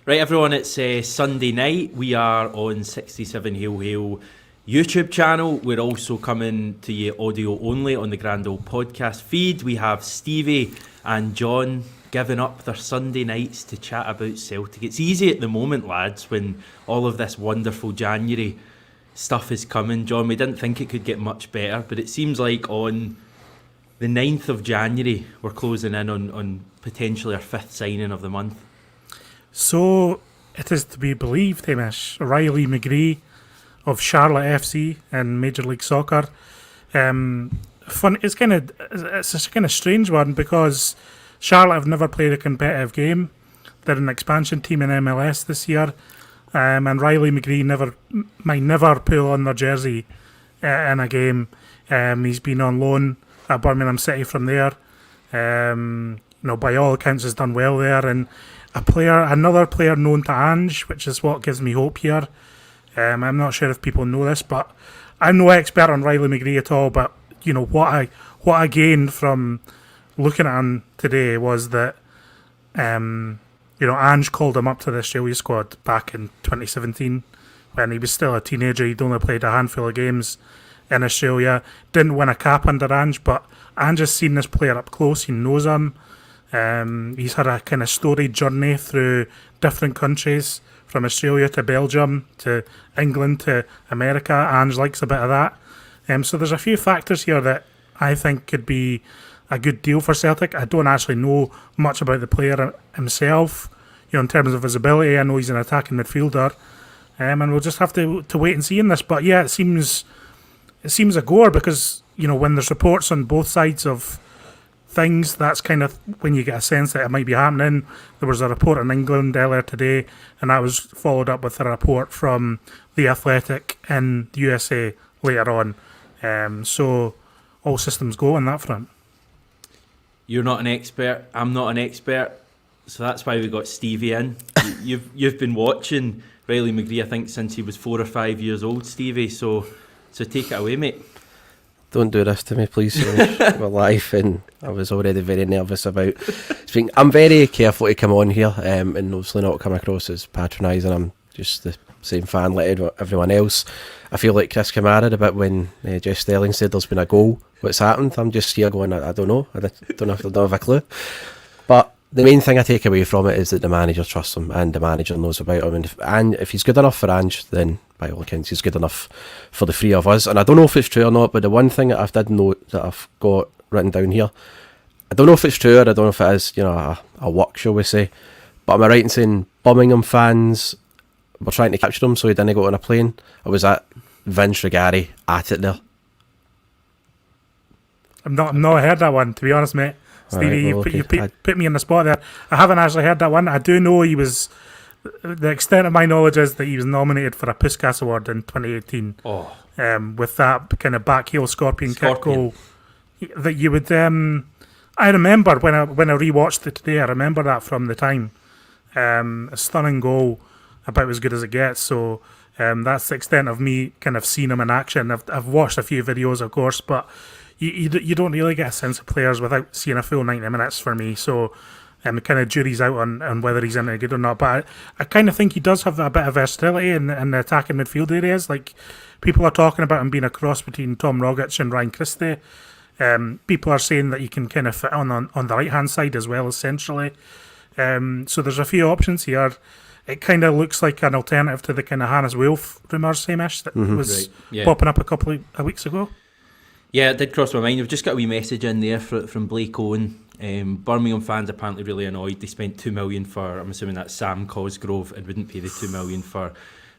Right, everyone, it's Sunday night. We are on 67 Hail Hail YouTube channel. We're also coming to you audio only on the Grand Old podcast feed. We have Stevie and John giving up their Sunday nights to chat about Celtic. It's easy at the moment, lads, when all of this wonderful January stuff is coming. John, we didn't think it could get much better, but it seems like on the 9th of January, we're closing in on potentially our 5th signing of the month. So it is to be believed, Hamish, Riley McGree of Charlotte FC in Major League Soccer. It's a kind of strange one because Charlotte have never played a competitive game. They're an expansion team in MLS this year, and Riley McGree might never pull on their jersey in a game. He's been on loan at Birmingham City from there. By all accounts, has done well there, and another player known to Ange, which is what gives me hope here. I'm not sure if people know this, but I'm no expert on Riley McGree at all. But what I gained from looking at him today was that Ange called him up to the Australia squad back in 2017 when he was still a teenager. He'd only played a handful of games in Australia, didn't win a cap under Ange, but Ange has seen this player up close. He knows him. He's had a kind of storied journey through different countries, from Australia to Belgium to England to America. Ange likes a bit of that. So there's a few factors here that I think could be a good deal for Celtic. I don't actually know much about the player himself, in terms of his ability. I know he's an attacking midfielder, and we'll just have to wait and see in this. But yeah, it seems a goer because when there's reports on both sides of things, that's kind of when you get a sense that it might be happening. There was a report in England earlier today, and that was followed up with a report from The Athletic in the USA later on. So all systems go on that front. You're not an expert, I'm not an expert, so that's why we got Stevie in. You've been watching Riley McGree, I think, since he was 4 or 5 years old, Stevie, so take it away, mate. Don't do this to me, please. We're live, and I was already very nervous about speaking. I'm very careful to come on here, and obviously not come across as patronising. I'm just the same fan like everyone else. I feel like Chris Kamara a bit when Jeff Sterling said there's been a goal. What's happened? I'm just here going, I don't know. I don't have a clue. But the main thing I take away from it is that the manager trusts him and the manager knows about him. And if he's good enough for Ange, then by all accounts he's good enough for the three of us. And I don't know if it's true or not, but the one thing that I did note that I've got written down here, I don't know if it's true or I don't know if it is, a work, shall we say. But am I right in saying Birmingham fans were trying to capture him so he didn't go on a plane? Or was that Vince Regari at it there? I've not heard that one, to be honest, mate. Stevie, right, you put me in the spot there. I haven't actually heard that one. I do know he was. The extent of my knowledge is that he was nominated for a Puskas Award in 2018. Oh. With that kind of backheel scorpion kick goal that you would. I remember when I rewatched it today. I remember that from the time. A stunning goal, about as good as it gets. So that's the extent of me kind of seeing him in action. I've watched a few videos, of course, but. You don't really get a sense of players without seeing a full 90 minutes for me, so the kind of jury's out on whether he's any good or not. But I kind of think he does have a bit of versatility in the attacking midfield areas. Like, people are talking about him being a cross between Tom Rogic and Ryan Christie. People are saying that he can kind of fit on the right hand side as well as centrally. So there's a few options here. It kind of looks like an alternative to the kind of Hannes Wolf rumours, Hamish, that was popping up a couple of weeks ago. Yeah, it did cross my mind. We've just got a wee message in there from Blake Owen. Birmingham fans apparently really annoyed. They spent $2 million for, I'm assuming that's Sam Cosgrove, and wouldn't pay the $2 million for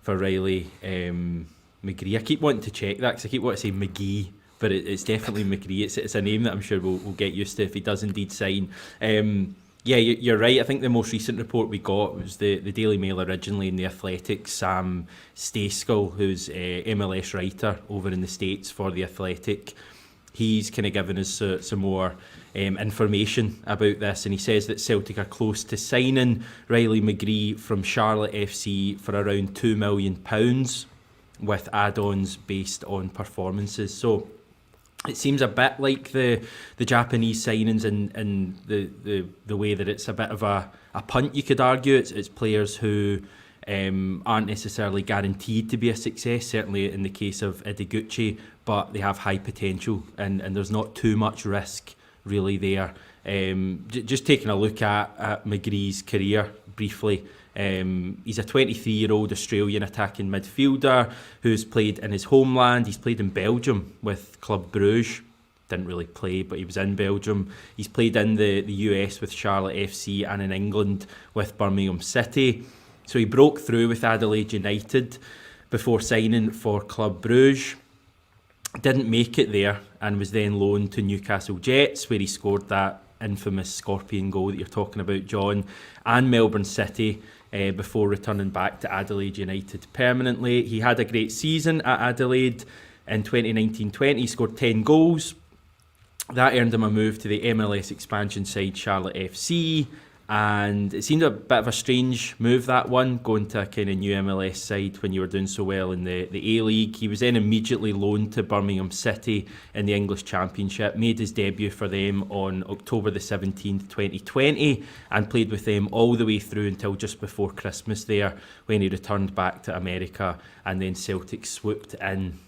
Riley McGree. I keep wanting to check that because I keep wanting to say McGee, but it's definitely McGree. It's a name that I'm sure we'll get used to if he does indeed sign. Yeah, you're right. I think the most recent report we got was the Daily Mail originally, and the Athletic. Sam Stejskal, who's a MLS writer over in the States for the Athletic, he's kind of given us some more information about this, and he says that Celtic are close to signing Riley McGree from Charlotte FC for around £2 million with add-ons based on performances. So it seems a bit like the Japanese signings and the way that it's a bit of a punt, you could argue. It's players who aren't necessarily guaranteed to be a success, certainly in the case of Ideguchi, but they have high potential, and there's not too much risk really there. Just taking a look at McGree's career briefly, he's a 23-year-old Australian attacking midfielder who's played in his homeland. He's played in Belgium with Club Bruges. Didn't really play, but he was in Belgium. He's played in the US with Charlotte FC and in England with Birmingham City. So he broke through with Adelaide United before signing for Club Bruges. Didn't make it there and was then loaned to Newcastle Jets, where he scored that infamous scorpion goal that you're talking about, John, and Melbourne City before returning back to Adelaide United permanently. He had a great season at Adelaide in 2019-20. He scored 10 goals. That earned him a move to the MLS expansion side Charlotte FC, and it seemed a bit of a strange move, that one, going to a kind of new MLS side when you were doing so well in the A-League. He was then immediately loaned to Birmingham City in the English Championship, made his debut for them on October the 17th, 2020, and played with them all the way through until just before Christmas there, when he returned back to America, and then Celtic swooped in.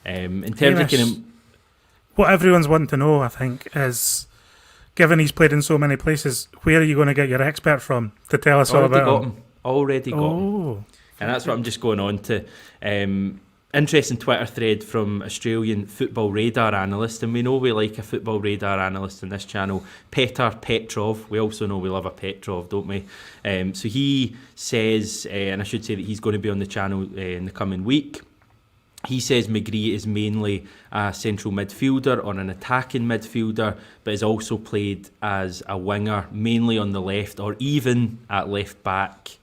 In terms of kind of... What everyone's wanting to know, I think, is, given he's played in so many places, where are you going to get your expert from to tell us all about him? Already got him. And that's what I'm just going on to. Interesting Twitter thread from Australian football radar analyst, and we know we like a football radar analyst in this channel, Petr Petrov. We also know we love a Petrov, don't we? So he says, and I should say that he's going to be on the channel in the coming week. He says McGree is mainly a central midfielder or an attacking midfielder, but has also played as a winger, mainly on the left or even at left back,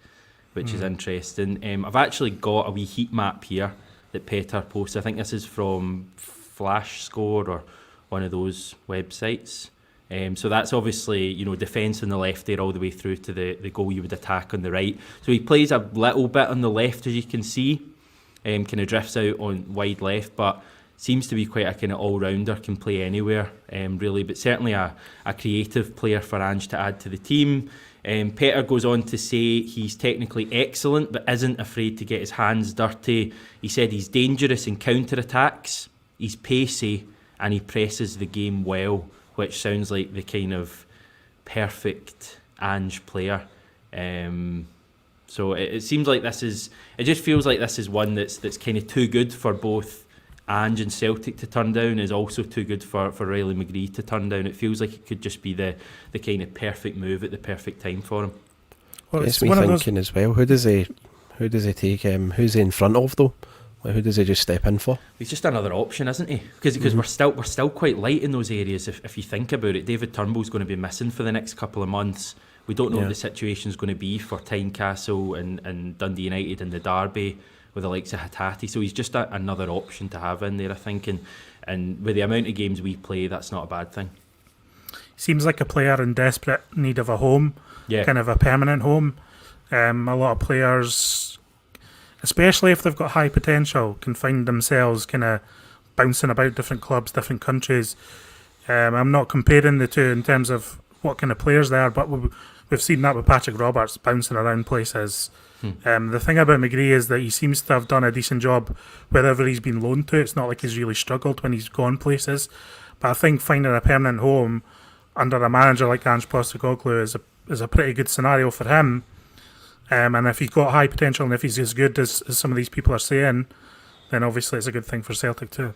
which is interesting. I've actually got a wee heat map here that Peter posts. I think this is from Flash Score or one of those websites. So that's obviously, defence on the left there all the way through to the goal you would attack on the right. So he plays a little bit on the left, as you can see. Kind of drifts out on wide left, but seems to be quite a kind of all-rounder, can play anywhere, really, but certainly a creative player for Ange to add to the team. Peter goes on to say he's technically excellent, but isn't afraid to get his hands dirty. He said he's dangerous in counter-attacks, he's pacey, and he presses the game well, which sounds like the kind of perfect Ange player. So it seems like it just feels like this is one that's kind of too good for both Ange and Celtic to turn down, is also too good for Riley McGree to turn down. It feels like it could just be the kind of perfect move at the perfect time for him. Well, it's me thinking as well, who does he take, who's he in front of though? Like, who does he just step in for? He's just another option, isn't he? Because we're still quite light in those areas if you think about it. David Turnbull's going to be missing for the next couple of months. We don't know what the situation's going to be for Tynecastle and Dundee United in the derby with the likes of Hatate. So he's just another option to have in there, I think. And with the amount of games we play, that's not a bad thing. Seems like a player in desperate need of a home, kind of a permanent home. A lot of players, especially if they've got high potential, can find themselves kind of bouncing about different clubs, different countries. I'm not comparing the two in terms of what kind of players they are, but we've seen that with Patrick Roberts bouncing around places. The thing about McGree is that he seems to have done a decent job wherever he's been loaned to. It's not like he's really struggled when he's gone places. But I think finding a permanent home under a manager like Ange Postecoglou is a pretty good scenario for him. And if he's got high potential and if he's as good as some of these people are saying, then obviously it's a good thing for Celtic too.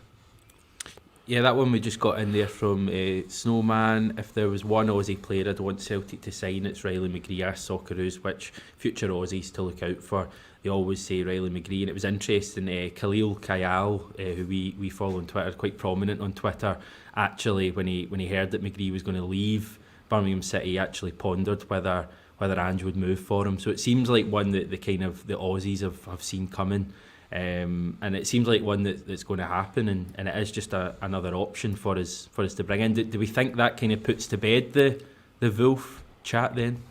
Yeah, that one we just got in there from Snowman. If there was one Aussie player I'd want Celtic to sign, it's Riley McGree or Socceroos, which future Aussies to look out for. They always say Riley McGree, and it was interesting. Khalil Kayal, who we follow on Twitter, quite prominent on Twitter, actually, when he heard that McGree was going to leave Birmingham City, he actually pondered whether Ange would move for him. So it seems like one that the Aussies have seen coming. And it seems like one that's going to happen, and it is just another option for us to bring in. Do we think that kind of puts to bed the Wolf chat then?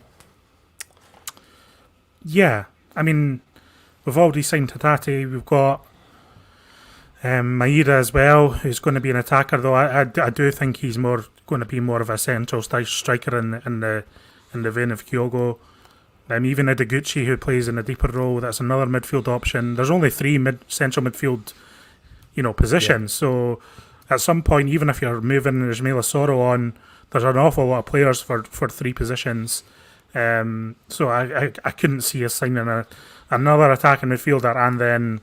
Yeah, I mean, we've already signed Hatate. We've got Maeda as well, who's going to be an attacker. Though I do think he's going to be more of a central striker in the vein of Kyogo. Even Ideguchi, who plays in a deeper role, that's another midfield option. There's only three central midfield, positions. So at some point, even if you're moving Ismaila Soro on, there's an awful lot of players for three positions. So I couldn't see us signing another attacking midfielder and then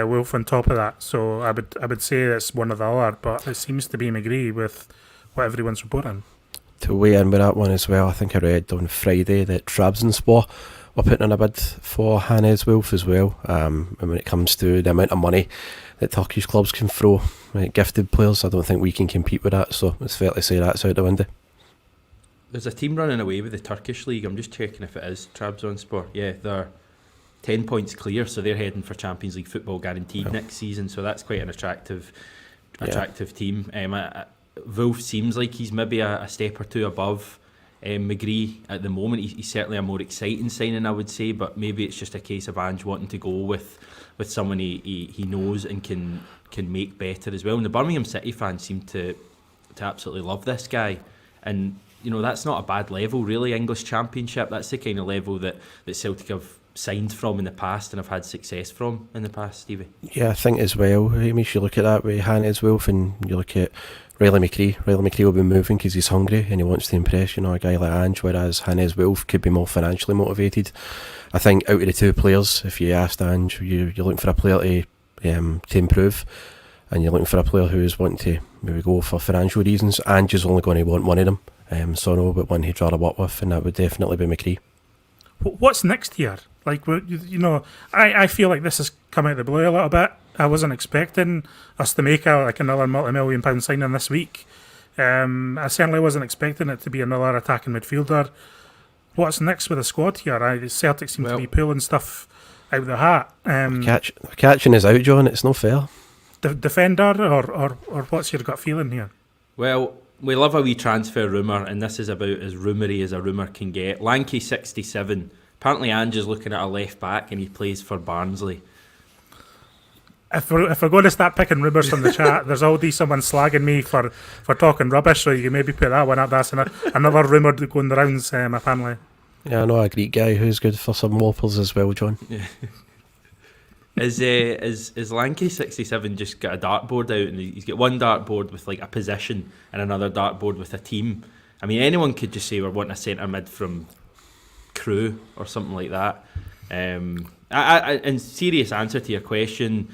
Wolf on top of that. So I would say it's one or the other, but it seems to be McGree with what everyone's reporting. To weigh in with that one as well, I think I read on Friday that Trabzonspor were putting in a bid for Hannes Wolf as well. And when it comes to the amount of money that Turkish clubs can throw at gifted players, I don't think we can compete with that. So it's fair to say that's out the window. There's a team running away with the Turkish league. I'm just checking if it is Trabzonspor. Yeah, they're 10 points clear, so they're heading for Champions League football guaranteed next season. So that's quite an attractive team. Wolf seems like he's maybe a step or two above McGree at the moment. He's certainly a more exciting signing, I would say, but maybe it's just a case of Ange wanting to go with someone he knows and can make better as well. And the Birmingham City fans seem to absolutely love this guy, and that's not a bad level really. English Championship, that's the kind of level that Celtic have signed from in the past and have had success from in the past, Stevie. Yeah, I think as well, Hamish, you look at that with Hannes Wolf and you look at Riley McGree. Riley McGree will be moving because he's hungry and he wants to impress, a guy like Ange, whereas Hannes Wolf could be more financially motivated. I think out of the two players, if you asked Ange, you're looking for a player to improve, and you're looking for a player who is wanting to maybe go for financial reasons. Ange is only going to want one of them, Sono, but one he'd rather work with, and that would definitely be McGree. What's next here? Like, I feel like this has come out of the blue a little bit. I wasn't expecting us to make another multi-million pound signing this week. I certainly wasn't expecting it to be another attacking midfielder. What's next with the squad here? Celtic seem to be pulling stuff out of the hat. Catching is out, John. It's no fair. Defender or what's your gut feeling here? Well, we love a wee transfer rumour, and this is about as rumoury as a rumour can get. Lanky 67. Apparently Ange is looking at a left back and he plays for Barnsley. If we're going to start picking rumours from the chat, there's already someone slagging me for talking rubbish, so you can maybe put that one up. That's another rumour going the rounds, apparently. Yeah, I know a Greek guy who's good for some whoppers as well, John. Yeah. Is Lanky 67 just got a dartboard out, and he's got one dartboard with like a position and another dartboard with a team? I mean, anyone could just say we're wanting a centre mid from Crewe or something like that. In serious answer to your question,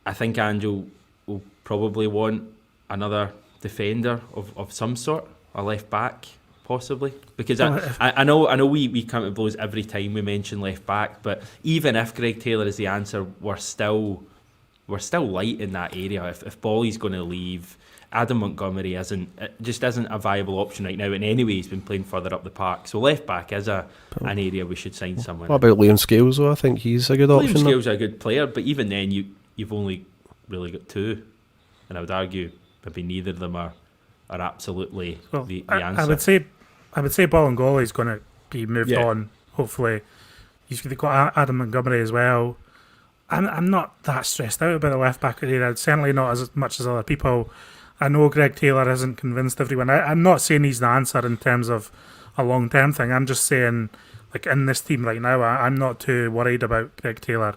I think Angel will probably want another defender of some sort, a left back possibly, because I know we come to blows every time we mention left back, but even if Greg Taylor is the answer, we're still light in that area. If Bolly's going to leave, Adam Montgomery isn't a viable option right now, and anyway he's been playing further up the park, so left back is an area we should sign someone. What about Liam Scales though? I think he's a good option. Liam Scales is a good player, but even then you've only really got two, and I would argue maybe neither of them are absolutely the answer. I would say Bolingoli is going to be moved on, hopefully. You've got Adam Montgomery as well. I'm not that stressed out about the left back area, certainly not as much as other people. I know Greg Taylor hasn't convinced everyone. I'm not saying he's the answer in terms of a long-term thing. I'm just saying, like, in this team right now, I'm not too worried about Greg Taylor.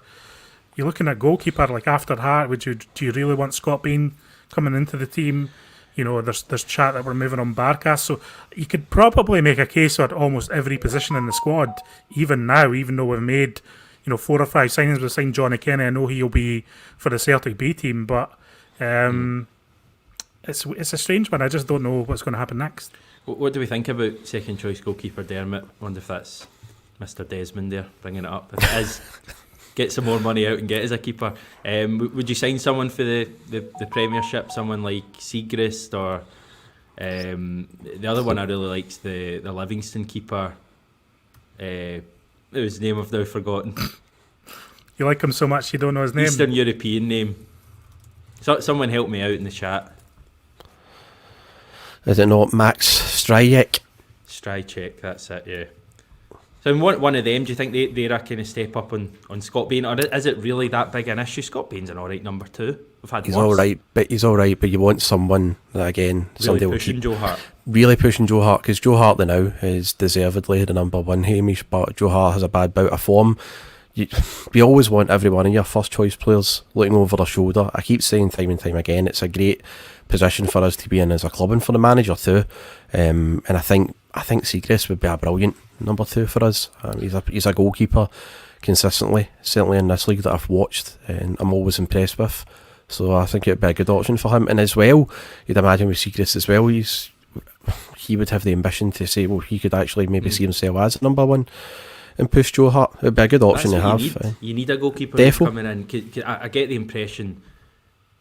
You're looking at goalkeeper, like after Hart, do you really want Scott Bain coming into the team? There's chat that we're moving on Barkas, so you could probably make a case at almost every position in the squad, even now, even though we've made 4 or 5 signings. We've signed Johnny Kenny. I know he'll be for the Celtic B team, but it's a strange one. I just don't know what's going to happen next. What do we think about second choice goalkeeper Dermot? Wonder if that's Mr. Desmond there bringing it up. If it is, get some more money out and get as a keeper. Would you sign someone for the Premiership? Someone like Siegrist or the other one I really likes, the Livingston keeper. Whose name I've now forgotten. You like him so much you don't know his name? Eastern European name. So someone help me out in the chat. Is it not Max Stryjek? Stryjek, that's it, yeah. So one of them, do you think they're a kind of step up on Scott Bain, or is it really that big an issue? Scott Bain's an alright number 2. He's alright, but you want someone that, again, really pushing Joe Hart. really pushing Joe Hart, because Joe Hart now is deservedly the number one, Hamish, but Joe Hart has a bad bout of form. We always want every one of your first choice players looking over their shoulder. I keep saying time and time again, it's a great position for us to be in as a club and for the manager too. And I think Siegrist would be a brilliant number 2 for us. He's a goalkeeper consistently, certainly in this league that I've watched, and I'm always impressed with. So I think it'd be a good option for him. And as well, you'd imagine with Siegrist as well, he would have the ambition to say, well, he could actually maybe see himself as number 1 and push Joe Hart. It'd be a good option to have. You need a goalkeeper who's coming in. I get the impression,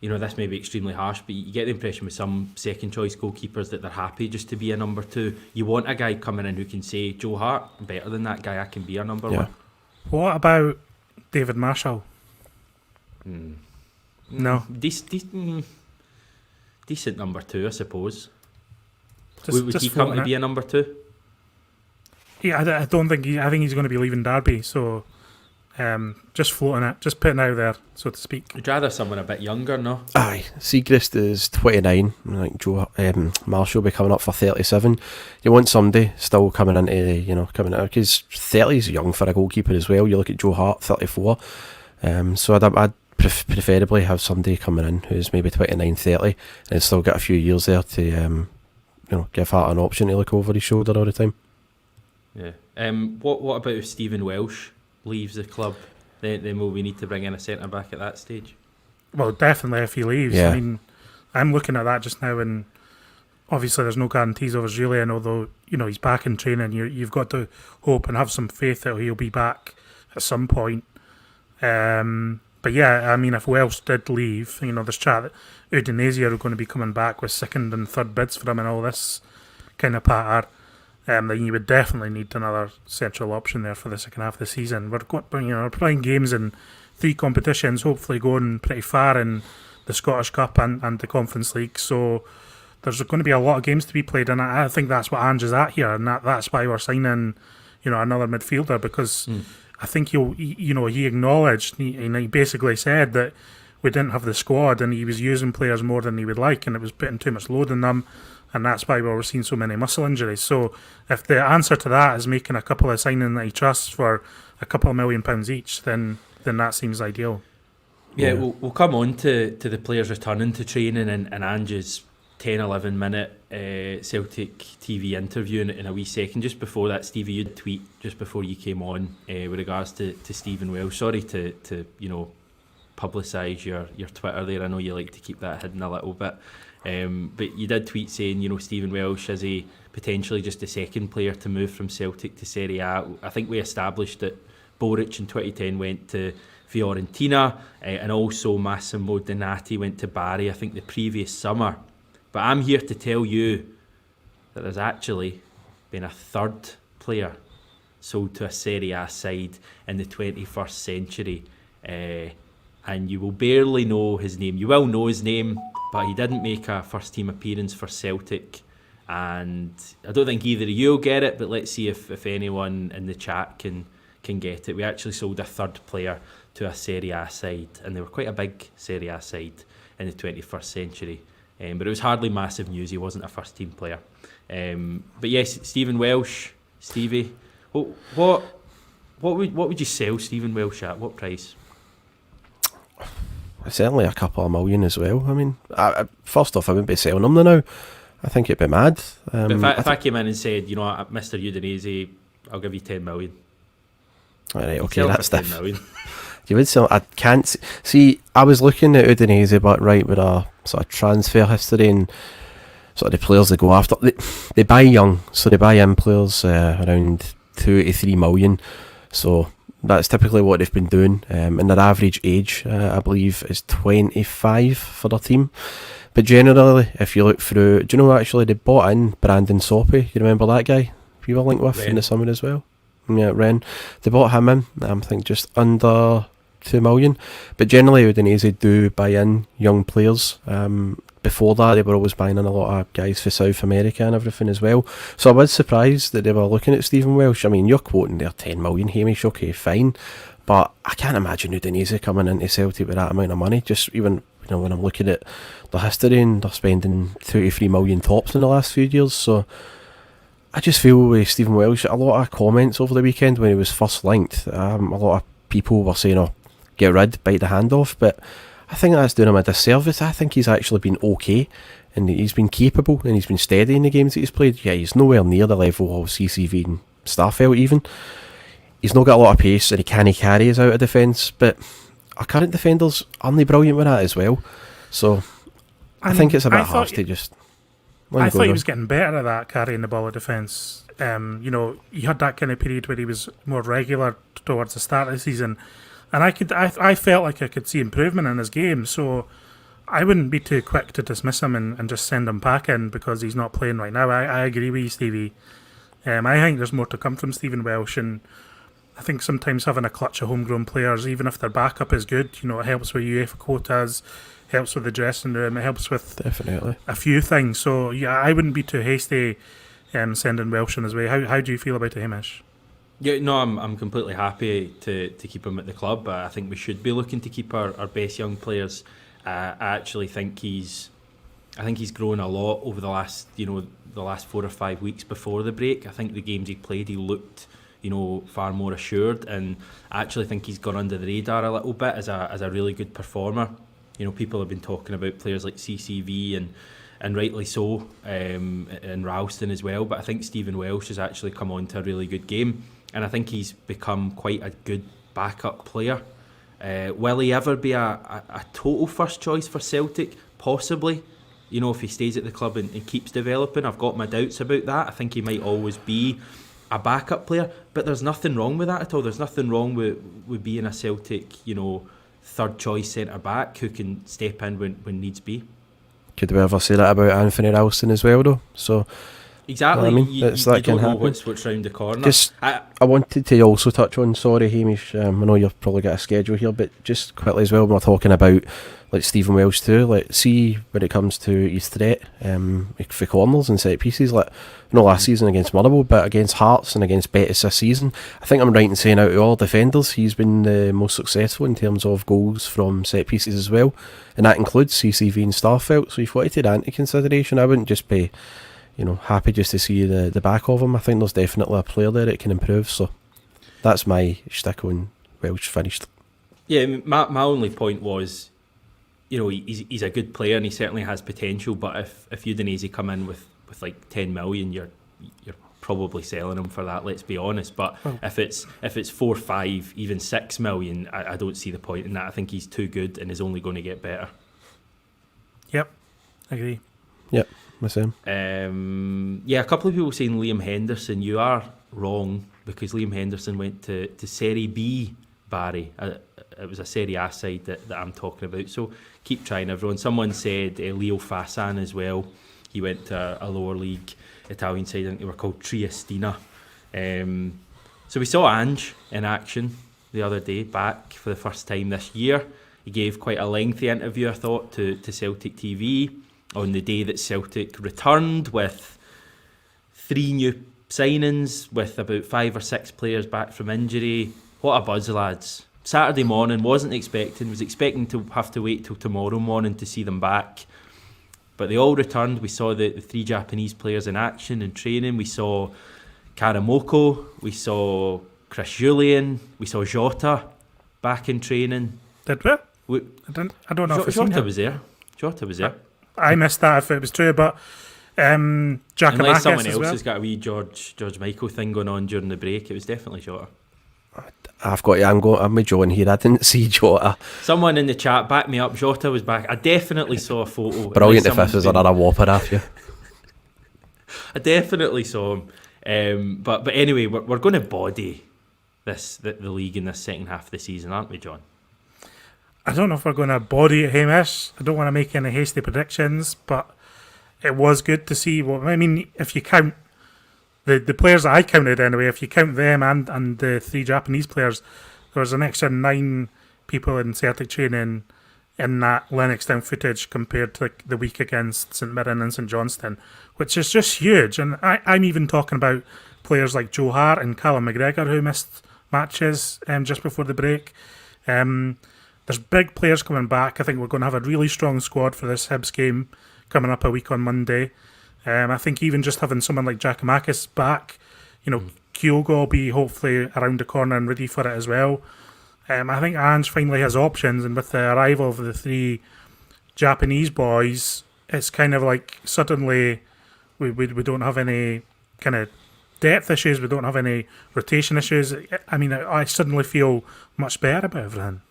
this may be extremely harsh, but you get the impression with some second choice goalkeepers that they're happy just to be a number 2. You want a guy coming in who can say, Joe Hart, better than that guy, I can be a number 1. What about David Marshall? No. Decent number 2, I suppose. Would he just come to be a number 2? Yeah, I don't think I think he's going to be leaving Derby, so just floating it, just putting it out there, so to speak. I'd rather someone a bit younger, no? Aye, Siegrist is 29. Like Joe Marshall will be coming up for 37. You want somebody still coming into, because 30 is young for a goalkeeper as well. You look at Joe Hart, 34. So I'd preferably have somebody coming in who's maybe 29, 30, and still got a few years there to, give Hart an option to look over his shoulder all the time. Yeah. What about if Stephen Welsh leaves the club? Then will we need to bring in a centre back at that stage? Well, definitely if he leaves. Yeah. I mean, I'm looking at that just now, and obviously there's no guarantees over Julian, although he's back in training. You've got to hope and have some faith that he'll be back at some point. But yeah, I mean, if Welsh did leave, there's chat that Udinese are going to be coming back with second and third bids for him and all this kind of patter. Then you would definitely need another central option there for the second half of the season. We're playing games in 3 competitions, hopefully going pretty far in the Scottish Cup and the Conference League. So there's going to be a lot of games to be played, and I think that's what Ange is at here, and that's why we're signing, another midfielder, because I think he acknowledged, and he basically said that we didn't have the squad, and he was using players more than he would like, and it was putting too much load on them. And that's why we're seeing so many muscle injuries. So if the answer to that is making a couple of signings that he trusts for a couple of £1 million each, then that seems ideal. Yeah, we'll come on to the players returning to training and Ange's 10-11 minute Celtic TV interview in a wee second. Just before that, Stevie, you'd tweet just before you came on with regards to Stephen Welsh. Sorry to publicise your Twitter there. I know you like to keep that hidden a little bit. But you did tweet saying, Stephen Welsh is potentially just the second player to move from Celtic to Serie A. I think we established that Boric in 2010 went to Fiorentina, and also Massimo Donati went to Bari, I think, the previous summer. But I'm here to tell you that there's actually been a third player sold to a Serie A side in the 21st century. And you will barely know his name. You will know his name, but he didn't make a first team appearance for Celtic, and I don't think either of you will get it, but let's see if anyone in the chat can get it. We actually sold a third player to a Serie A side, and they were quite a big Serie A side in the 21st century, but it was hardly massive news. He wasn't a first team player, but yes, Stephen Welsh. Stevie, what would you sell Stephen Welsh at? What price? Certainly a couple of million as well. I mean, first off, I wouldn't be selling him now. I think it'd be mad. But if I came in and said, Mr. Udinese, I'll give you 10 million. All right, okay, that's different. You would sell. I can't see. I was looking at Udinese, but right with a sort of transfer history and sort of the players they go after. They buy young, so they buy in players around 2 to 3 million. So that's typically what they've been doing. And their average age, I believe, is 25 for their team. But generally, if you look through, do you know actually they bought in Brandon Soppy? You remember that guy? You were linked with in the summer as well. Yeah, Ren. They bought him in. I think just under 2 million. But generally, Udinese do buy in young players. Before that, they were always buying in a lot of guys for South America and everything as well. So I was surprised that they were looking at Stephen Welsh. I mean, you're quoting there 10 million, Hamish, okay, fine. But I can't imagine Udinese coming into Celtic with that amount of money. Just even when I'm looking at the history, and they're spending 2 to 3 million tops in the last few years. So I just feel with Stephen Welsh, a lot of comments over the weekend when he was first linked, a lot of people were saying, "Oh, get rid, bite the hand off," but I think that's doing him a disservice. I think he's actually been okay, and he's been capable, and he's been steady in the games that he's played. Yeah, he's nowhere near the level of CCV and Starfelt even. He's not got a lot of pace, and he can't carry us out of defence, but our current defenders aren't brilliant with that as well. So I think it's a bit harsh to just... I thought he was getting better at that, carrying the ball of defence. He had that kind of period where he was more regular towards the start of the season, and I felt like I could see improvement in his game. So I wouldn't be too quick to dismiss him and just send him back in because he's not playing right now. I agree with you, Stevie. I think there's more to come from Stephen Welsh, and I think sometimes having a clutch of homegrown players, even if their backup is good, it helps with UEFA quotas, helps with the dressing room, it helps with definitely a few things. So yeah, I wouldn't be too hasty sending Welsh in his way. How do you feel about it, Hamish? Yeah, no, I'm completely happy to keep him at the club. I think we should be looking to keep our best young players. I actually think he's grown a lot over the last 4 or 5 weeks before the break. I think the games he played, he looked far more assured, and I actually think he's gone under the radar a little bit as a really good performer. People have been talking about players like CCV and rightly so, and Ralston as well, but I think Stephen Welsh has actually come on to a really good game, and I think he's become quite a good backup player. Will he ever be a total first choice for Celtic? Possibly. If he stays at the club and keeps developing, I've got my doubts about that. I think he might always be a backup player, but there's nothing wrong with that at all. There's nothing wrong with being a Celtic, third choice centre back who can step in when needs be. Could we ever say that about Anthony Ralston as well, though? So exactly, you don't know what's round the corner. I wanted to also touch on, sorry Hamish, I know you've probably got a schedule here, but just quickly as well, when we're talking about like Stephen Welsh too, like see when it comes to his threat for corners and set pieces, like not last season against Motherwell, but against Hearts and against Betis this season, I think I'm right in saying out of all defenders he's been the most successful in terms of goals from set pieces as well, and that includes CCV and Starfelt. So you've got to take that into consideration. I wouldn't just be happy just to see the back of him. I think there's definitely a player there that can improve. So that's my shtick on Welsh finished. Yeah, my only point was, he's a good player and he certainly has potential. But if Udinese come in with like 10 million, you're probably selling him for that. Let's be honest. But if it's 4, 5, even 6 million, I don't see the point in that. I think he's too good and is only going to get better. Yep, I agree. Yep. Same. A couple of people saying Liam Henderson. You are wrong, because Liam Henderson went to Serie B, Barry. It was a Serie A side that I'm talking about. So keep trying, everyone. Someone said Leo Fassan as well. He went to a lower league Italian side. I think they were called Triestina. So we saw Ange in action the other day, back for the first time this year. He gave quite a lengthy interview, I thought, to Celtic TV on the day that Celtic returned with 3 new signings, with about 5 or 6 players back from injury. What a buzz, lads. Saturday morning, was expecting to have to wait till tomorrow morning to see them back. But they all returned. We saw the 3 Japanese players in action and training. We saw Karamoko, we saw Chris Julian, we saw Jota back in training. Did we? I don't know if Jota was there. Jota was there. I missed that if it was true, but Jack unless someone else has got a wee George Michael thing going on during the break, it was definitely Jota. I'm with John here. I didn't see Jota. Someone in the chat, back me up. Jota was back. I definitely saw a photo. Brilliant if this was another whopper after you. I definitely saw him. But anyway, we're going to body the league in this second half of the season, aren't we, John? I don't know if we're going to body it, Hamish. I don't want to make any hasty predictions, but it was good to see. If you count the players that I counted anyway, if you count them and the 3 Japanese players, there was an extra 9 people in Celtic training in that Lennoxtown footage compared to the week against St Mirren and St Johnstone, which is just huge. And I'm even talking about players like Joe Hart and Callum McGregor who missed matches just before the break. there's big players coming back. I think we're going to have a really strong squad for this Hibs game coming up a week on Monday. I think even just having someone like Giakoumakis back, Kyogo will be hopefully around the corner and ready for it as well. I think Ange finally has options, and with the arrival of the 3 Japanese boys, it's kind of like suddenly we don't have any kind of depth issues, we don't have any rotation issues. I mean, I suddenly feel much better about everything.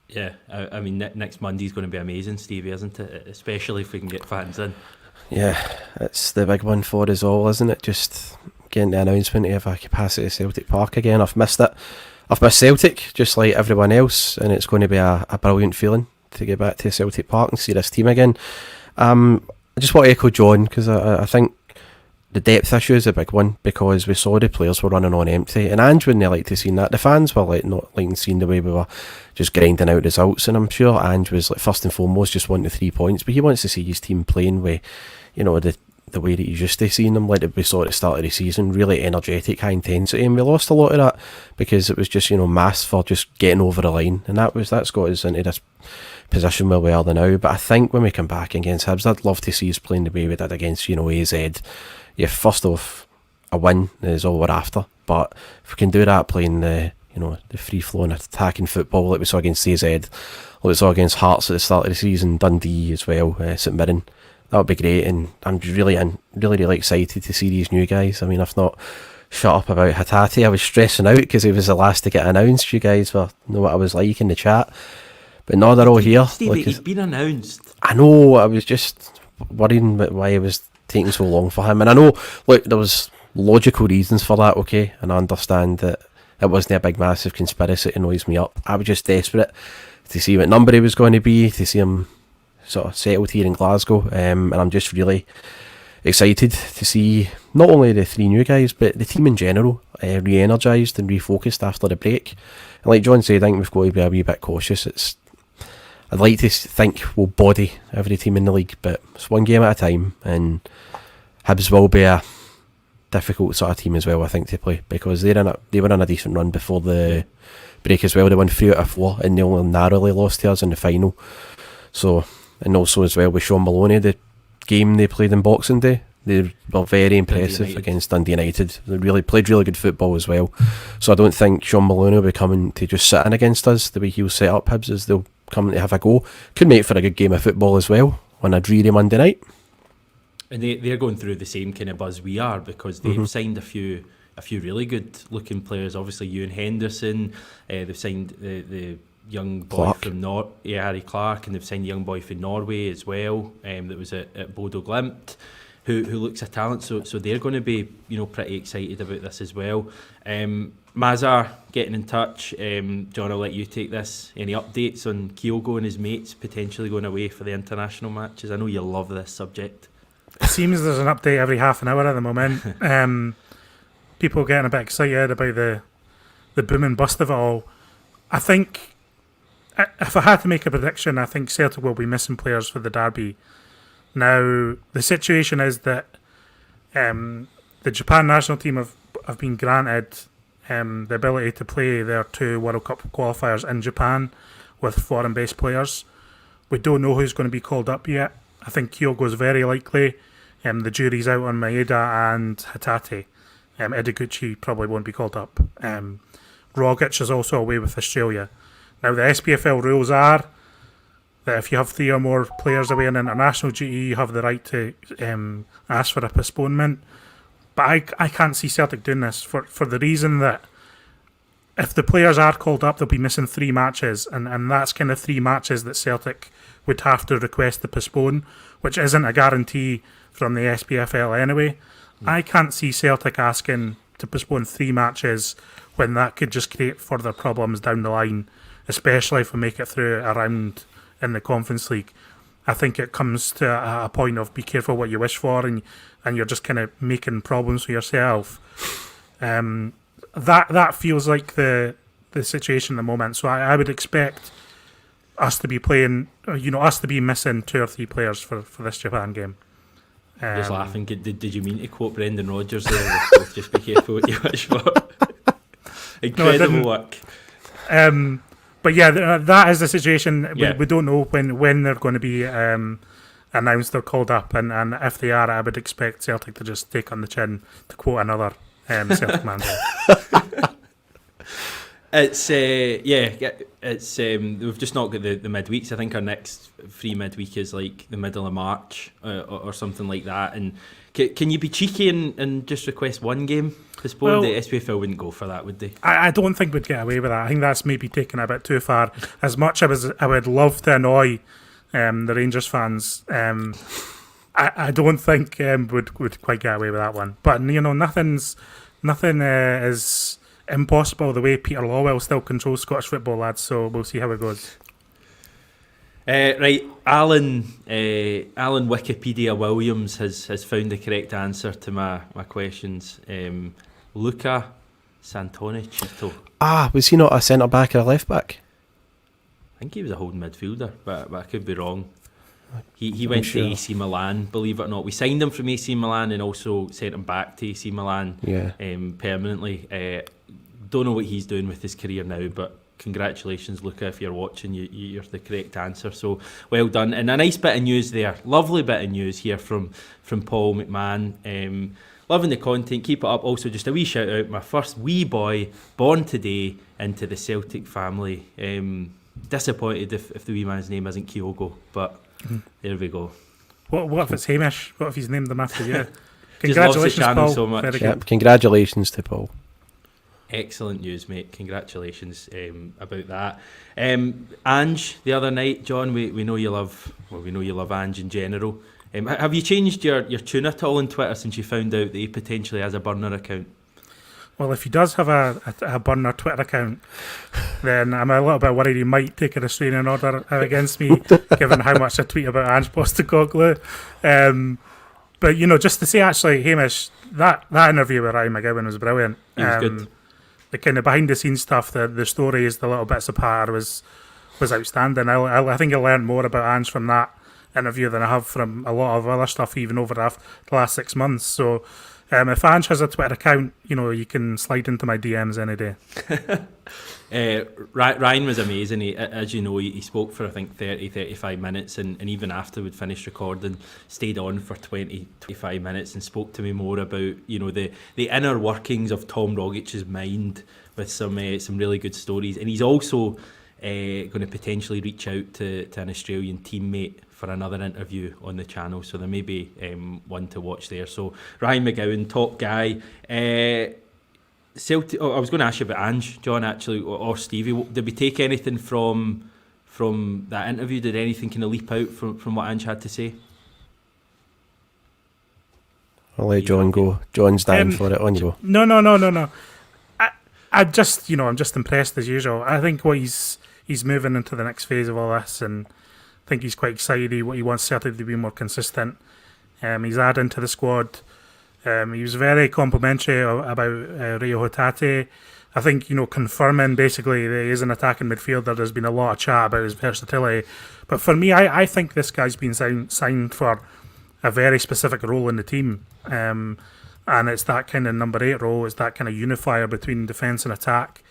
Yeah, I mean, next Monday's going to be amazing, Stevie, isn't it? Especially if we can get fans in. Yeah, it's the big one for us all, isn't it? Just getting the announcement of a capacity at Celtic Park again. I've missed it. I've missed Celtic, just like everyone else, and it's going to be a brilliant feeling to get back to Celtic Park and see this team again. I just want to echo John, because I think the depth issue is a big one, because we saw the players were running on empty, and Ange wouldn't like to see that. The fans were not liking seeing the way we were just grinding out results, and I'm sure Ange was first and foremost just wanting the 3 points, but he wants to see his team playing with the way that he's used to seeing them, like we saw at the start of the season, really energetic, high intensity, and we lost a lot of that because it was just mass for just getting over the line, and that's got us into this position where we are now. But I think when we come back against Hibs, I'd love to see us playing the way we did against AZ. Yeah, first off, a win is all we're after, but if we can do that playing the free flowing attacking football like we saw against AZ, like we saw against Hearts at the start of the season, Dundee as well, St Mirren, that would be great. And I'm really excited to see these new guys. I mean, I've not shut up about Hatate. I was stressing out because he was the last to get announced. You guys know what I was like in the chat, but now they're all here. Stevie, he's been announced. I know, I was just worrying about why it was taking so long for him, and I know there was logical reasons for that, okay, and I understand that it wasn't a big massive conspiracy to noise me up. I was just desperate to see what number he was going to be, to see him sort of settled here in Glasgow, and I'm just really excited to see not only the 3 new guys but the team in general re-energised and refocused after the break. And like John said, I think we've got to be a wee bit cautious. I'd like to think we'll body every team in the league, but it's one game at a time, and Hibs will be a difficult sort of team as well, I think, to play, because they were on a decent run before the break as well. They won 3 out of 4 and they only narrowly lost to us in the final. So, and also as well with Sean Maloney, the game they played in Boxing Day, they were very impressive against Dundee United. They played really good football as well. So I don't think Sean Maloney will be coming to just sit in against us the way he'll set up Hibs, as they'll come to have a go. Could make for a good game of football as well on a dreary Monday night. And they're going through the same kind of buzz we are, because they've signed a few really good looking players. Obviously Ewan Henderson, they've signed the young boy from Harry Clark, and they've signed a young boy from Norway as well, that was at Bodo Glimt, who looks a talent. So they're going to be pretty excited about this as well. Mazar getting in touch. John, I'll let you take this. Any updates on Kyogo and his mates potentially going away for the international matches? I know you love this subject. It seems there's an update every half an hour at the moment. People getting a bit excited about the boom and bust of it all. I think, if I had to make a prediction, I think Celtic will be missing players for the derby. Now, the situation is that the Japan national team have been granted the ability to play their 2 World Cup qualifiers in Japan with foreign-based players. We don't know who's going to be called up yet. I think Kyogo is very likely. The jury's out on Maeda and Hatate. Ideguchi probably won't be called up. Rogic is also away with Australia. Now, the SPFL rules are that if you have 3 or more players away on international duty, you have the right to ask for a postponement. But I can't see Celtic doing this for the reason that if the players are called up, they'll be missing 3 matches, and that's kind of 3 matches that Celtic would have to request to postpone, which isn't a guarantee from the SPFL anyway. I can't see Celtic asking to postpone 3 matches when that could just create further problems down the line, especially if we make it through a round in the Conference League. I think it comes to a point of be careful what you wish for, and you're just kind of making problems for yourself. That feels like the situation at the moment. So I would expect us to be playing, us to be missing 2 or 3 players for this Japan game. Just laughing. Did you mean to quote Brendan Rodgers there? With just be careful what you wish for. Incredible work. But yeah, that is the situation. Yeah. We don't know when they're going to be announced or called up, and if they are, I would expect Celtic to just take on the chin, to quote another Celtic manager. It's it's we've just not got the midweeks. I think our next free midweek is like the middle of March or something like that. And can you be cheeky and just request one game? I suppose Well, the SPFL wouldn't go for that, would they? I don't think we'd get away with that. I think that's maybe taken a bit too far. As much as I would love to annoy the Rangers fans, I don't think would quite get away with that one. But nothing is impossible the way Peter Lawwell still controls Scottish football, lads. So we'll see how it goes. Right, Alan Wikipedia Williams has found the correct answer to my questions. Luka Santonic. Was he not a centre back or a left back? I think he was a holding midfielder, but I could be wrong. He went to AC Milan, believe it or not. We signed him from AC Milan and also sent him back to AC Milan permanently. Don't know what he's doing with his career now, but congratulations, Luca, if you're watching, you're the correct answer. So well done. And a nice bit of news there, lovely bit of news here from Paul McMahon. Loving the content, keep it up. Also, just a wee shout out, my first wee boy born today into the Celtic family. Disappointed if the wee man's name isn't Kyogo, but there we go. What if it's Hamish? What if he's named them after you? Just loves the Congratulations, channel Paul. so much. Very Yep, good. congratulations to Paul. Excellent news, mate. Congratulations about that. Ange, the other night, John, we know you love Ange in general. Have you changed your tune at all on Twitter since you found out that he potentially has a burner account? Well, if he does have a burner Twitter account, then I'm a little bit worried he might take a restraining order against me, given how much I tweet about Ange Postecoglou. But just to say, actually, Hamish, that interview with Riley McGree was brilliant. He was good. The kind of behind the scenes stuff, the stories, the little bits apart was outstanding. I think I learned more about Ange from that interview than I have from a lot of other stuff, even over the last 6 months. So if Ange has a Twitter account, you can slide into my DMs any day. Ryan was amazing. As you know, he spoke for I think 30-35 minutes, and even after we'd finished recording, stayed on for 20-25 minutes and spoke to me more about the inner workings of Tom Rogic's mind with some really good stories. And he's also going to potentially reach out to an Australian teammate for another interview on the channel, so there may be one to watch there. So Ryan McGowan, top guy. Celtic. I was going to ask you about Ange, John, actually, or Stevie. Did we take anything from that interview? Did anything kind of leap out from what Ange had to say? I'll let John go. John's down for it. On you go. No. I'm just impressed as usual. I think what he's moving into the next phase of all this, and I think he's quite excited. He wants Celtic to be more consistent. He's adding to the squad. He was very complimentary about Rio Hatate. I think, confirming basically that he is an attacking midfielder. There's been a lot of chat about his versatility. But for me, I think this guy's been signed for a very specific role in the team. And it's that kind of number 8 role. It's that kind of unifier between defence and attack.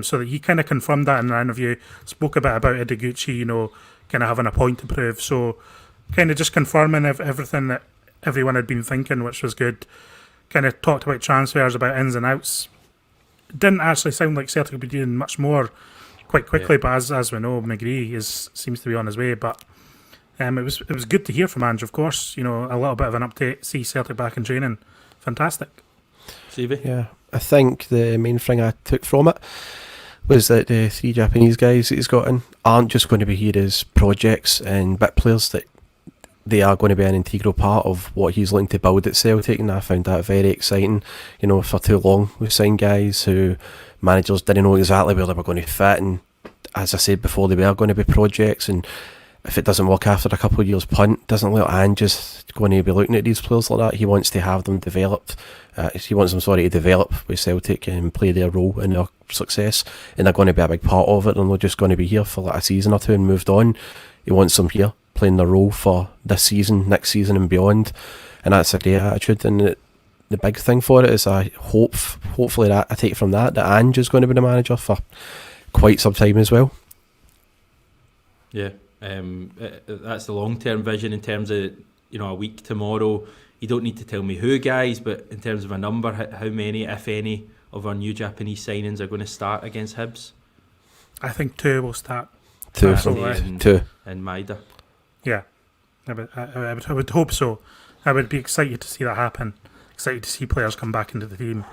So that he kind of confirmed that in an interview. Spoke a bit about Ideguchi, kind of having a point to prove. So kind of just confirming everything that everyone had been thinking, which was good. Kind of talked about transfers, about ins and outs. Didn't actually sound like Celtic would be doing much more quite quickly, but as we know, McGree seems to be on his way. But it was good to hear from Ange, of course. A little bit of an update. See Celtic back in training. Fantastic. Stevie? Yeah, I think the main thing I took from it was that the 3 Japanese guys that he's got in aren't just going to be here as projects and bit players, that they are going to be an integral part of what he's looking to build at Celtic, and I found that very exciting. For too long we've signed guys who managers didn't know exactly where they were going to fit, and as I said before, they were going to be projects, and if it doesn't work after a couple of years punt, doesn't look like Ange is going to be looking at these players like that. He wants to have them developed. He wants them to develop with Celtic and play their role in their success, and they're going to be a big part of it. They're not just going to be here for like a season or two and moved on. He wants them here playing their role for this season, next season and beyond, and that's a great attitude. And the big thing for it is hopefully that I take from that Ange is going to be the manager for quite some time as well. Yeah, that's the long-term vision in terms of, a week tomorrow. You don't need to tell me who, guys, but in terms of a number, how many, if any, of our new Japanese signings are going to start against Hibs? I think 2 will start. Two and Maida. Yeah, I would hope so. I would be excited to see that happen. Excited to see players come back into the team.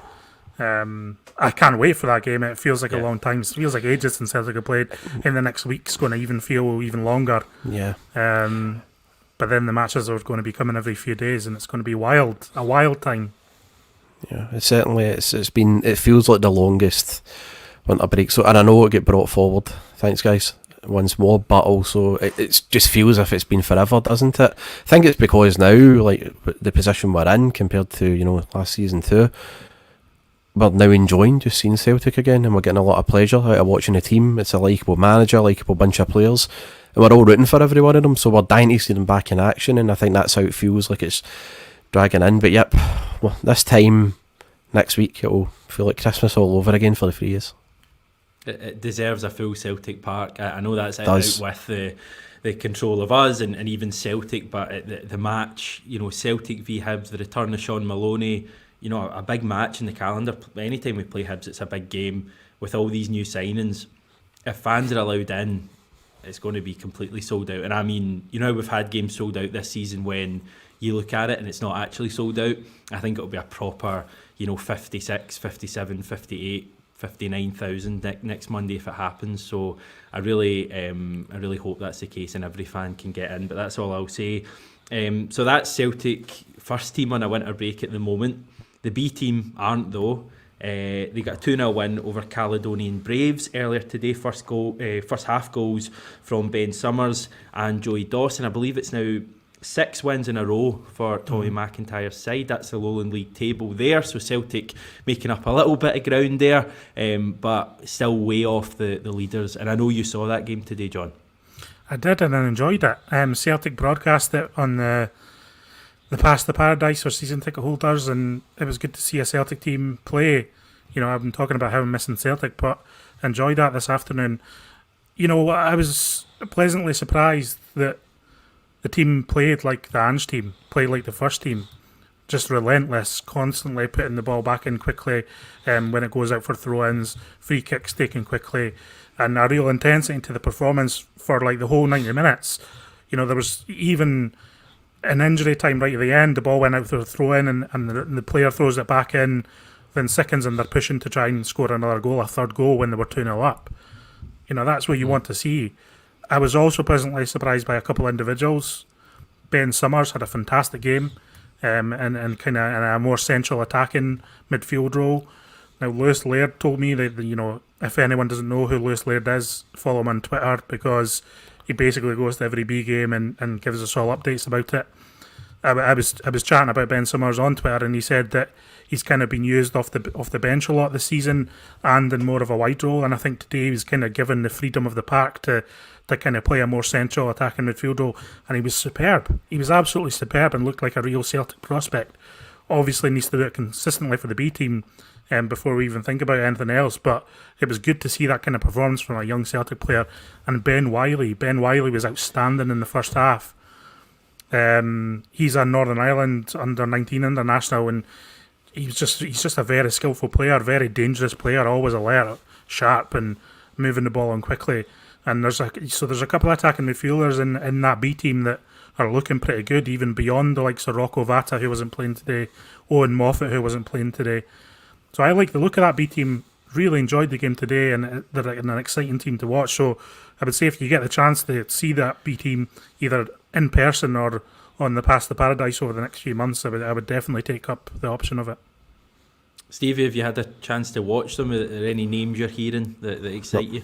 I can't wait for that game. It feels like a long time. It feels like ages since Celtic have played. In the next week's going to even feel even longer. Yeah. But then the matches are going to be coming every few days, and it's going to be a wild time. Yeah, it feels like the longest winter break. So, and I know it get brought forward. Thanks, guys, once more. But also, it just feels as if it's been forever, doesn't it? I think it's because now, like the position we're in compared to last season too, we're now enjoying just seeing Celtic again, and we're getting a lot of pleasure out of watching the team. It's a likeable manager, likeable bunch of players, and we're all rooting for every one of them. So we're dying to see them back in action, and I think that's how it feels like it's dragging in. But yep, well, this time next week it'll feel like Christmas all over again for the 3 years. It deserves a full Celtic Park. I know that's out with the control of us and even Celtic, but the match, Celtic v Hibs, the return of Sean Maloney, a big match in the calendar. Anytime we play Hibs, it's a big game with all these new signings. If fans are allowed in, it's going to be completely sold out. And I mean, we've had games sold out this season when you look at it and it's not actually sold out. I think it'll be a proper, 56, 57, 58, 59,000 next Monday if it happens. So I really hope that's the case and every fan can get in. But that's all I'll say. So that's Celtic first team on a winter break at the moment. The B team aren't though. They got a 2-0 win over Caledonian Braves earlier today. First half goals from Ben Summers and Joey Dawson. I believe it's now 6 wins in a row for Tommy McIntyre's side. That's the Lowland League table there. So Celtic making up a little bit of ground there, but still way off the leaders. And I know you saw that game today, John. I did, and I enjoyed it. Celtic broadcast it on the Past the Paradise for season ticket holders, and it was good to see a Celtic team play. I've been talking about how I'm missing Celtic, but enjoyed that this afternoon. I was pleasantly surprised that the team played like the Ange team, played like the first team, just relentless, constantly putting the ball back in quickly when it goes out for throw-ins, free kicks taken quickly, and a real intensity to the performance for like the whole 90 minutes. There was even an injury time right at the end. The ball went out for a throw-in and the player throws it back in, then seconds, and they're pushing to try and score another goal, a third goal when they were 2-0 up. That's what you want to see. I was also pleasantly surprised by a couple of individuals. Ben Summers had a fantastic game and kind of in a more central attacking midfield role. Now, Lewis Laird told me that, if anyone doesn't know who Lewis Laird is, follow him on Twitter, because he basically goes to every B game and gives us all updates about it. I was chatting about Ben Summers on Twitter, and he said that he's kind of been used off the bench a lot this season and in more of a wide role. And I think today he was kind of given the freedom of the park to kind of play a more central attacking midfield role, and he was superb. He was absolutely superb and looked like a real Celtic prospect. Obviously needs to do it consistently for the B team before we even think about anything else, but it was good to see that kind of performance from a young Celtic player. And Ben Wiley was outstanding in the first half. He's a Northern Ireland under-19 international, and he's just a very skillful player, very dangerous player, always alert, sharp, and moving the ball on quickly. And there's a couple of attacking midfielders in that B team that are looking pretty good, even beyond the likes of Rocco Vata, who wasn't playing today, Owen Moffat, who wasn't playing today. So I like the look of that B team. Really enjoyed the game today, and they're an exciting team to watch. So I would say if you get the chance to see that B team either in person or on the Past the Paradise over the next few months, I would definitely take up the option of it. Stevie, have you had a chance to watch them? Are there any names you're hearing that excite you?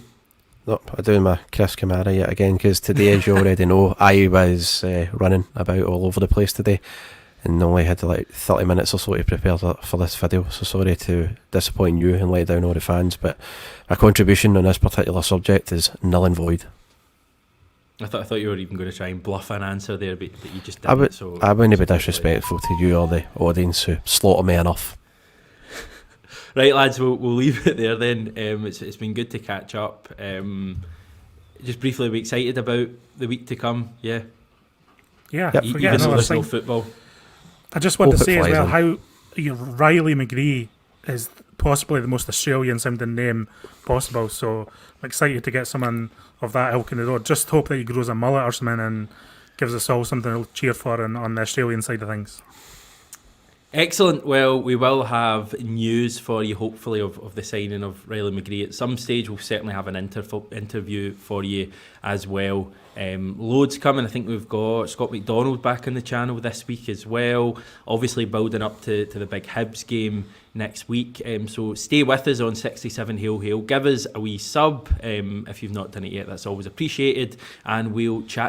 Nope, I'm doing my Chris Kamara yet again, because today, as you already know, I was running about all over the place today and only had like 30 minutes or so to prepare for this video, so sorry to disappoint you and let down all the fans, but my contribution on this particular subject is null and void. I thought you were even going to try and bluff an answer there, but you just didn't. I wouldn't be disrespectful to you or the audience who slaughter me enough. Right, lads, we'll leave it there then. It's been good to catch up. Just briefly, are we excited about the week to come? Yeah. Yeah, Yep. forget Even though another there's thing. no football. I just want Hope to it say as flies well in. how Riley McGree is possibly the most Australian sounding name possible. So I'm excited to get someone of that ilk in the door. Just hope that he grows a mullet or something and gives us all something to cheer for on the Australian side of things. Excellent. Well, we will have news for you, hopefully, of the signing of Riley McGree. At some stage, we'll certainly have an interview for you as well. Loads coming. I think we've got Scott McDonald back on the channel this week as well. Obviously, building up to the big Hibs game next week. So stay with us on 67 Hail Hail. Give us a wee sub if you've not done it yet. That's always appreciated. And we'll chat